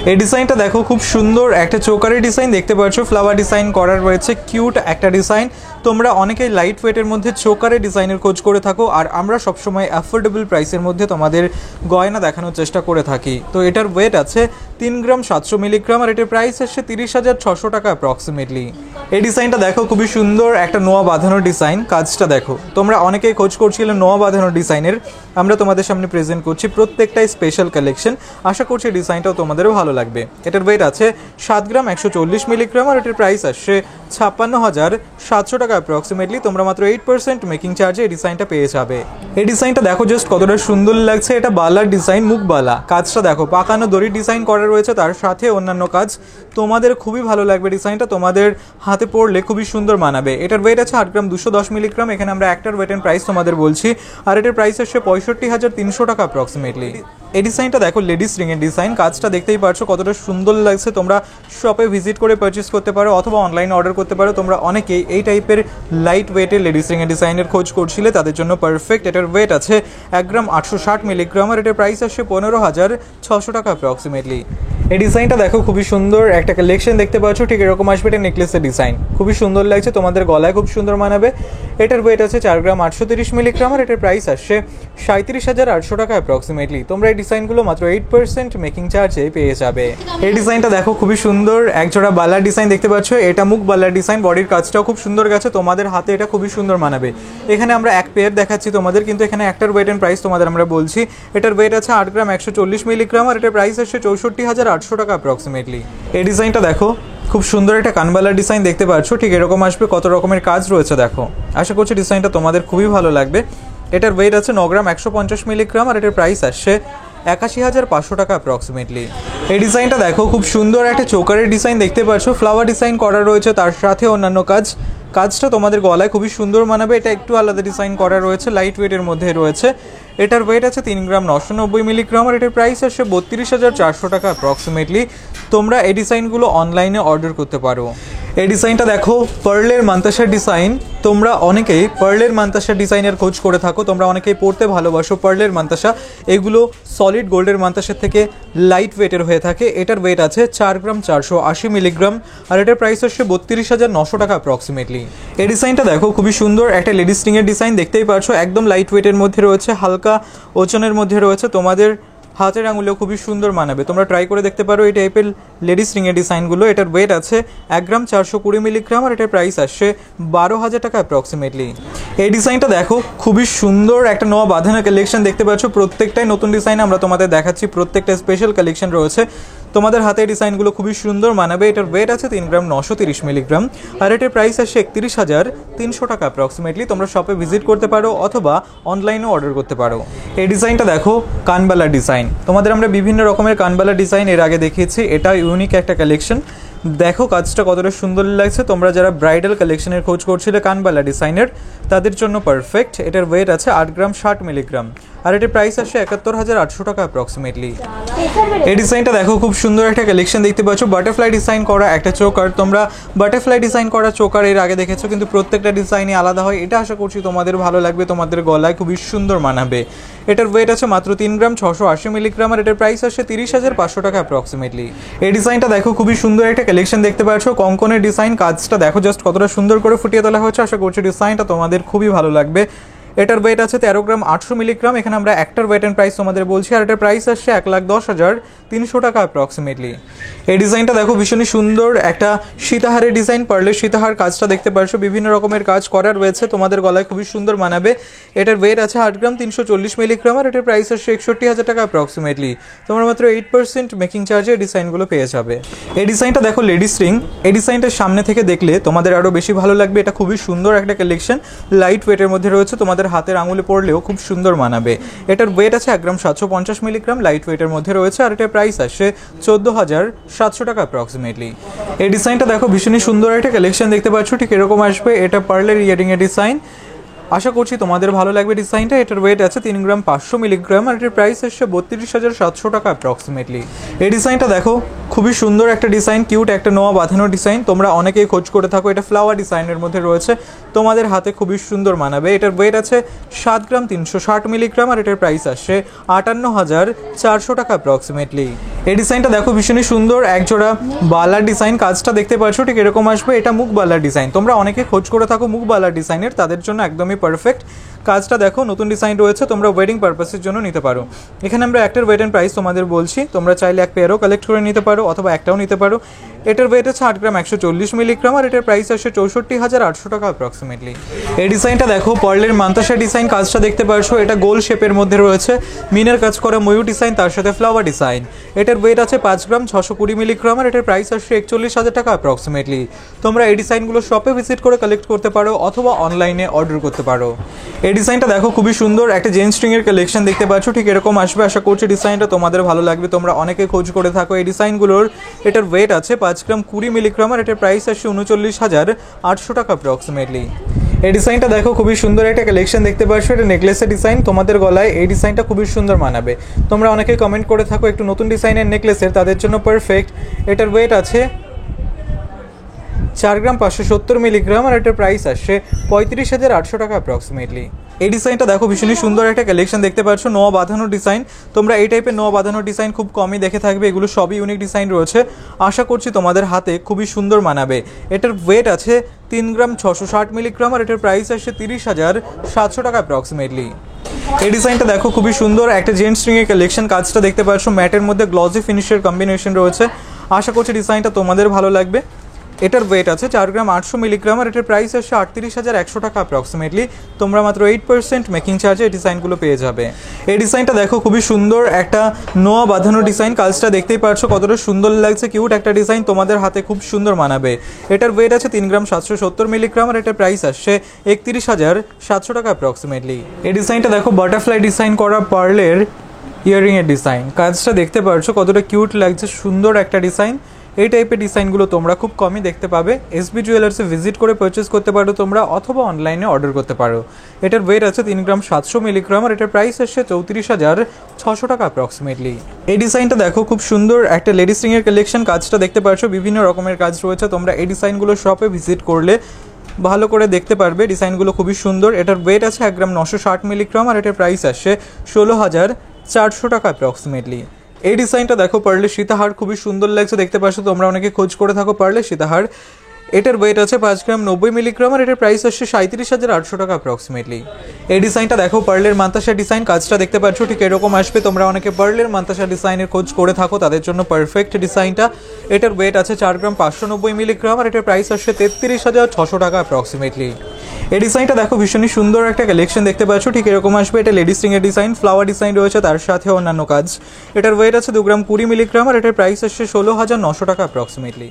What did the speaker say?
এই ডিজাইনটা দেখো, খুব সুন্দর একটা চোকারের ডিজাইন দেখতে পাচ্ছ, ফ্লাওয়ার ডিজাইন করা রয়েছে, কিউট একটা ডিজাইন। তোমরা অনেকেই লাইট ওয়েটের মধ্যে চোকারের ডিজাইনের খোঁজ করে থাকো, আর আমরা সবসময় অ্যাফোর্ডেবল প্রাইসের মধ্যে তোমাদের গয়না দেখানোর চেষ্টা করে থাকি। তো এটার ওয়েট আছে 3 গ্রাম 700 মিলিগ্রাম, আর এটার প্রাইস আসছে 30,600 টাকা অ্যাপ্রক্সিমেটলি। এই ডিজাইনটা দেখো, খুবই সুন্দর একটা নোয়া বাঁধানোর ডিজাইন। কাজটা দেখো, তোমরা অনেকেই খোঁজ করছিলে নোয়া বাঁধানোর ডিজাইনের, আমরা তোমাদের সামনে প্রেজেন্ট করছি। প্রত্যেকটাই স্পেশাল কালেকশন, আশা করছি ডিজাইনটাও তোমাদেরও ভালো লাগবে। এটার ওয়েট আছে 7 গ্রাম 140 মিলিগ্রাম, আর এটার প্রাইস আসছে 56,700 টাকা অ্যাপ্রক্সিমেটলি। তোমরা মাত্র 8% মেকিং চার্জে এই ডিজাইনটা পেয়ে যাবে। এই ডিজাইনটা দেখো জাস্ট কতটা সুন্দর লাগছে। এটা বালার ডিজাইন, মুখ বালা। কাজটা দেখো, পাকানো দড়ির ডিজাইন করা রয়েছে, তার সাথে অন্যান্য কাজ। তোমাদের খুবই ভালো লাগবে ডিজাইনটা, তোমাদের হাতে পড়লে খুবই সুন্দর মানাবে। এটার ওয়েট আছে 8 গ্রাম 210 মিলিগ্রাম। এখানে আমরা একটার ওয়েট এন্ড প্রাইস তোমাদের বলছি, আর এটার প্রাইস আসছে 65,300 টাকা অ্যাপ্রক্সিমেটলি। এই ডিজাইনটা দেখো, লেডিস রিংয়ের ডিজাইন। কাজটা দেখতেই পারছো কতটা সুন্দর লাগছে। তোমরা শপে ভিজিট করে পারচেস করতে পারো অথবা অনলাইনে অর্ডার করতে পারো। তোমরা অনেকেই এই টাইপের লাইট ওয়েটের লেডিস রিংয়ের ডিজাইনের খোঁজ করছিলে, তাদের জন্য পারফেক্ট। এটার ওয়েট আছে 1 গ্রাম 860 মিলিগ্রাম, আর এটার প্রাইস আসছে 15,600 টাকা অ্যাপ্রক্সিমেটলি। এই ডিজাইনটা দেখো, খুবই সুন্দর একটা কালেকশন দেখতে পাচ্ছ। ঠিক এরকম আসবে এটা নেকলেসের ডিজাইন, খুবই সুন্দর লাগছে, তোমাদের গলায় খুব সুন্দর মানাবে। এটার ওয়েট আছে 4 গ্রাম 830 মিলিগ্রাম, আর এটার প্রাইস আসছে 37,800 টাকা অ্যাপ্রক্সিমেটলি। তোমরা এই ডিজাইনগুলো মাত্র 8% মেকিং চার্জে পেয়ে যাবে। এই ডিজাইনটা দেখো, খুবই সুন্দর একজোড়া বালার ডিজাইন দেখতে পাচ্ছ। এটা মুখ বালার ডিজাইন, বডির কাজটাও খুব সুন্দর গেছে, তোমাদের হাতে এটা খুবই সুন্দর মানাবে। এখানে আমরা এক পেয়ার দেখাচ্ছি তোমাদের, কিন্তু এখানে একটার ওয়েট এন্ড প্রাইস তোমাদের আমরা বলছি। এটার ওয়েট আছে 8 গ্রাম 140 মিলিগ্রাম, আর এটার প্রাইস আসছে 64,800 টাকা অ্যাপ্রক্সিমেটলি। এই ডিজাইনটা দেখো, খুব সুন্দর একটা কানবালার ডিজাইন দেখতে পাচ্ছ। ঠিক এরকম আসবে, কত রকমের কাজ রয়েছে দেখো। আশা করছি ডিজাইনটা তোমাদের খুবই ভালো লাগবে। এটার ওয়েট আছে 9 গ্রাম 150 মিলিগ্রাম, আর এটার প্রাইস আসছে 81,500 টাকা অ্যাপ্রক্সিমেটলি। এই ডিজাইনটা দেখো, খুব সুন্দর একটা চোকারের ডিজাইন দেখতে পাচ্ছ, ফ্লাওয়ার ডিজাইন করা রয়েছে, তার সাথে অন্যান্য কাজটা তোমাদের গলায় খুবই সুন্দর মানাবে। এটা একটু আলাদা ডিজাইন করা রয়েছে, লাইট ওয়েটের মধ্যে রয়েছে। এটার ওয়েট আছে 3 গ্রাম 990 মিলিগ্রাম, আর এটার প্রাইস আসছে 32,400 টাকা অ্যাপ্রক্সিমেটলি। তোমরা এই ডিজাইনগুলো অনলাইনে অর্ডার করতে পারো। এই ডিজাইনটা দেখো, পার্লের মান্তাসার ডিজাইন। তোমরা অনেকেই পার্লের মান্তাসার ডিজাইনের খোঁজ করে থাকো, তোমরা অনেকেই পড়তে ভালোবাসো পার্লের মান্তাসা। এগুলো সলিড গোল্ডের মান্তাসার থেকে লাইট ওয়েটের হয়ে থাকে। এটার ওয়েট আছে 4 গ্রাম 480 মিলিগ্রাম, আর এটার প্রাইস আসছে 32,900 টাকা অ্যাপ্রক্সিমেটলি। এই ডিজাইনটা দেখো, খুবই সুন্দর একটা লেডিস রিংয়ের ডিজাইন দেখতেই পাচ্ছ, একদম লাইট ওয়েটের মধ্যে রয়েছে, হালকা ওজনের মধ্যে রয়েছে, তোমাদের হাতের আঙুলেও খুবই সুন্দর মানাবে। তোমরা ট্রাই করে দেখতে পারো এই টাইপের লেডিস রিংয়ের ডিজাইনগুলো। এটার ওয়েট আছে 1 গ্রাম 420 মিলিগ্রাম, আর এটার প্রাইস আসছে 12,000 টাকা অ্যাপ্রক্সিমেটলি। এই ডিজাইনটা দেখো, খুবই সুন্দর একটা নোয়া বাঁধানো কালেকশন দেখতে পাচ্ছ। প্রত্যেকটাই নতুন ডিজাইন আমরা তোমাদের দেখাচ্ছি, প্রত্যেকটা স্পেশাল কালেকশন রয়েছে, তোমাদের হাতে ডিজাইনগুলো খুবই সুন্দর মানাবে। এটার ওয়েট আছে 3 গ্রাম 930 মিলিগ্রাম, আর এটার প্রাইস আসছে 31,300 টাকা অ্যাপ্রক্সিমেটলি। তোমরা শপে ভিজিট করতে পারো অথবা অনলাইনেও অর্ডার করতে পারো। এই ডিজাইনটা দেখো, কানবালার ডিজাইন। তোমাদের আমরা বিভিন্ন রকমের কানবালার ডিজাইন এর আগে দেখিয়েছি, এটা ইউনিক একটা কালেকশন। দেখো কাজটা কতটা সুন্দর লাগছে। তোমরা যারা ব্রাইডাল কালেকশনের খোঁজ করছিলে কানবালা ডিজাইনের, তাদের জন্য পারফেক্ট। এটার ওয়েট আছে 8 গ্রাম 60 মিলিগ্রাম, আর এটার প্রাইস আসছে 71,800 টাকা অ্যাপ্রক্সিমেটলি। এই ডিজাইনটা দেখো, খুব সুন্দর একটা কালেকশন দেখতে পাচ্ছ, বাটারফ্লাই ডিজাইন করা একটা চোকার। তোমরা বাটারফ্লাই ডিজাইন করা চোকার এর আগে দেখেছো, কিন্তু প্রত্যেকটা ডিজাইনই আলাদা হয়। এটা আশা করছি তোমাদের ভালো লাগবে, তোমাদের গলায় খুবই সুন্দর মানাবে। এটার ওয়েট আছে মাত্র 3 গ্রাম 680 মিলিগ্রাম, আর এটার প্রাইস আসছে 30,500 টাকা অ্যাপ্রক্সিমেটলি। এই ডিজাইনটা দেখো, খুবই সুন্দর একটা কালেকশন দেখতে পাচ্ছ, কঙ্কনের ডিজাইন। কাজটা দেখো জাস্ট কতটা সুন্দর করে ফুটিয়ে তোলা হয়েছে। আশা করছি ডিজাইনটা তোমাদের খুবই ভালো লাগবে। এটার ওয়েট আছে 13 গ্রাম 800 মিলিগ্রাম। এখানে আমরা একটার ওয়েট এন্ড প্রাইস তোমাদের বলছি, আর এটার প্রাইস আসছে 1,10,300 টাকা অ্যাপ্রক্সিমেটলি। এই ডিজাইনটা দেখো, ভীষণই সুন্দর একটা সীতাহারের ডিজাইন, পার্লের সীতাহার। কাজটা দেখতে পারছো, বিভিন্ন রকমের কাজ করা রয়েছে, তোমাদের গলায় খুবই সুন্দর মানাবে। এটার ওয়েট আছে 8 গ্রাম 340 মিলিগ্রাম, আর এটার প্রাইস আসছে 61,000 টাকা অ্যাপ্রক্সিমেটলি। তোমরা মাত্র 8% মেকিং চার্জে এই ডিজাইনগুলো পেয়ে যাবে। এই ডিজাইনটা দেখো, লেডিস রিং। এই ডিজাইনটার সামনে থেকে দেখলে তোমাদের আরও বেশি ভালো লাগবে। এটা খুবই সুন্দর একটা কালেকশন, লাইট ওয়েটের মধ্যে রয়েছে, তোমাদের হাতের আঙুলে পড়লেও খুব সুন্দর মানাবে। এটার ওয়েট আছে 1 গ্রাম 750 মিলিগ্রাম, লাইট ওয়েটের মধ্যে রয়েছে, আর এটার প্রাইস আসছে 14,700 টাকা অ্যাপ্রক্সিমেটলি। এই ডিজাইনটা দেখো, ভীষণই সুন্দর একটা কালেকশন দেখতে পাচ্ছ, ঠিক এরকম আসবে। এটা পার্লের ইয়ারিংয়ের ডিজাইন। আশা করছি তোমাদের ভালো লাগবে ডিজাইনটা। এটার ওয়েট আছে 3 গ্রাম 500 মিলিগ্রাম, আর এটার প্রাইস আসছে 32,700 টাকা অ্যাপ্রক্সিমেটলি। এই ডিজাইনটা দেখো, খুবই সুন্দর একটা ডিজাইন, কিউট একটা নোয়া বাঁধানো ডিজাইন, তোমরা অনেকেই খোঁজ করে থাকো। এটা ফ্লাওয়ার ডিজাইনের মধ্যে রয়েছে, তোমাদের হাতে খুবই সুন্দর মানাবে। এটার ওয়েট আছে 7 গ্রাম 360 মিলিগ্রাম আর এটার প্রাইস আসছে 58,400 টাকা অ্যাপ্রক্সিমেটলি। এই ডিজাইনটা দেখো ভীষণই সুন্দর, একজোড়া বালার ডিজাইন, কাজটা দেখতে পাচ্ছ ঠিক এরকম আসবে। এটা মুখ বালার ডিজাইন, তোমরা অনেকে খোঁজ করে থাকো মুখ বালার ডিজাইনের, তাদের জন্য একদমই পারফেক্ট। কাজটা দেখো নতুন ডিজাইন রয়েছে, তোমরা ওয়েডিং পারপাসের জন্য নিতে পারো। এখানে আমরা একটার ওয়েট অ্যান্ড প্রাইস তোমাদের বলছি, তোমরা চাইলে এক পেয়ারও কালেক্ট করে নিতে পারো অথবা একটাও নিতে পারো। এটার ওয়েট আছে 8 গ্রাম 140 মিলিগ্রাম আর এটার প্রাইস আসছে 64,800 টাকা অ্যাপ্রক্সিমেটলি। এই ডিজাইনটা দেখো পার্লের মান্তাসা ডিজাইন, কাজটা দেখতে পারছো। এটা গোল শেপের মধ্যে রয়েছে, মিনের কাজ করা ময়ূর ডিজাইন, তার সাথে ফ্লাওয়ার ডিজাইন। এটার ওয়েট আছে 5 গ্রাম 620 মিলিগ্রাম আর এটার প্রাইস আসছে 41,000 টাকা অ্যাপ্রক্সিমেটলি। তোমরা এই ডিজাইনগুলো শপে ভিজিট করে কালেক্ট করতে পারো অথবা অনলাইনে অর্ডার করতে পারো। এই ডিজাইনটা দেখো খুবই সুন্দর, একটা জেন্টস স্ট্রিংয়ের কালেকশন দেখতে পাচ্ছ, ঠিক এরকম আসবে। আশা করছি ডিজাইনটা তোমাদের ভালো লাগবে, তোমরা অনেকে খোঁজ করে থাকো এই ডিজাইনগুলোর। এটার ওয়েট আছে 5 গ্রাম 20 মিলিগ্রাম আর এটার প্রাইস আসছে 39,800 টাকা অ্যাপ্রক্সিমেটলি। এই ডিজাইনটা দেখো খুবই সুন্দর একটা কালেকশন দেখতে পাচ্ছ, এটা নেকলেসের ডিজাইন, তোমাদের গলায় এই ডিজাইনটা খুবই সুন্দর মানাবে। তোমরা অনেকে কমেন্ট করে থাকো একটু নতুন ডিজাইনের নেকলেসের, তাদের জন্য পারফেক্ট। এটার ওয়েট আছে 4 গ্রাম 570 মিলিগ্রাম আর এটার প্রাইস আসছে 35,800 টাকা অ্যাপ্রক্সিমেটলি। এই ডিজাইনটা দেখো ভীষণই সুন্দর একটা কালেকশন দেখতে পাচ্ছ, নোয়া বাঁধানো ডিজাইন। তোমরা এই টাইপের নোয়া বাঁধানো ডিজাইন খুব কমই দেখে থাকবে, এগুলো সবই ইউনিক ডিজাইন রয়েছে। আশা করছি তোমাদের হাতে খুবই সুন্দর মানাবে। এটার ওয়েট আছে 3 গ্রাম 660 মিলিগ্রাম আর এটার প্রাইস আসছে 30,700 টাকা অ্যাপ্রক্সিমেটলি। এই ডিজাইনটা দেখো খুবই সুন্দর, একটা জেন্টস স্ট্রিংয়ের কালেকশন, কাজটা দেখতে পাচ্ছ ম্যাটের মধ্যে গ্লসি ফিনিশের কম্বিনেশন রয়েছে। আশা করছি ডিজাইনটা তোমাদের ভালো লাগবে। এটার ওয়েট আছে 4 গ্রাম 800 মিলিগ্রাম আর এটার প্রাইস আসছে 38,100 টাকা অ্যাপ্রক্সিমেটলি। তোমরা মাত্র 8% মেকিং চার্জে এই ডিজাইনগুলো পেয়ে যাবে। এই ডিজাইনটা দেখো খুবই সুন্দর, একটা নোয়া বাঁধানো ডিজাইন, কাজটা দেখতেই পারছো কতটা সুন্দর লাগছে, কিউট একটা ডিজাইন, তোমাদের হাতে খুব সুন্দর মানাবে। এটার ওয়েট আছে 3 গ্রাম 770 মিলিগ্রাম আর এটার প্রাইস আসছে 31,700 টাকা অ্যাপ্রক্সিমেটলি। এই ডিজাইনটা দেখো বাটারফ্লাই ডিজাইন করা পার্লের ইয়াররিংয়ের ডিজাইন, কাজটা দেখতে পারছো কতটা কিউট লাগছে, সুন্দর একটা ডিজাইন। এই টাইপের ডিজাইনগুলো তোমরা খুব কমই দেখতে পাবে। এসবি জুয়েলার্সে ভিজিট করে পারচেস করতে পারো তোমরা অথবা অনলাইনে অর্ডার করতে পারো। এটার ওয়েট আছে 3 গ্রাম 700 মিলিগ্রাম আর এটার প্রাইস আসছে 34,600 টাকা অ্যাপ্রক্সিমেটলি। এই ডিজাইনটা দেখো খুব সুন্দর, একটা লেডিস রিংয়ের কালেকশন, কাজটা দেখতে পারছো বিভিন্ন রকমের কাজ রয়েছে। তোমরা এই ডিজাইনগুলো শপে ভিজিট করলে ভালো করে দেখতে পারবে, ডিজাইনগুলো খুবই সুন্দর। এটার ওয়েট আছে 1 গ্রাম 960 মিলিগ্রাম আর এটার প্রাইস আসছে 16,400 টাকা অ্যাপ্রক্সিমেটলি। এই ডিজাইনটা দেখো পার্লের সীতাহার, খুবই সুন্দর লাগছে দেখতে পাচ্ছ, তোমরা অনেকে খোঁজ করে থাকো পার্লের সীতাহার। এটার ওয়েট আছে 5 গ্রাম 90 মিলিগ্রাম আর এটার প্রাইস আসছে 37,800 টাকা অ্যাপ্রক্সিমেটলি। এই ডিজাইনটা দেখো পার্লের মান্তাসা ডিজাইন, কাজটা দেখতে পাচ্ছ ঠিক এরকম আসবে। তোমরা অনেকে পার্লের মান্তাসা ডিজাইনের খোঁজ করে থাকো, তাদের জন্য পারফেক্ট ডিজাইনটা। এটার ওয়েট আছে 4 গ্রাম 590 মিলিগ্রাম আর এটার প্রাইস আসছে 33,600 টাকা অ্যাপ্রক্সিমেটলি। এই ডিজাইনটা দেখো ভীষণই সুন্দর একটা কালেকশন দেখতে পাচ্ছ, ঠিক এরকম আসবে। এটা লেডিস রিংয়ের ডিজাইন, ফ্লাওয়ার ডিজাইন রয়েছে, তার সাথে অন্যান্য কাজ। এটার ওয়েট আছে 2 গ্রাম 20 মিলিগ্রাম আর এটার প্রাইস আসছে 16,900 টাকা অ্যাপ্রক্সিমেটলি।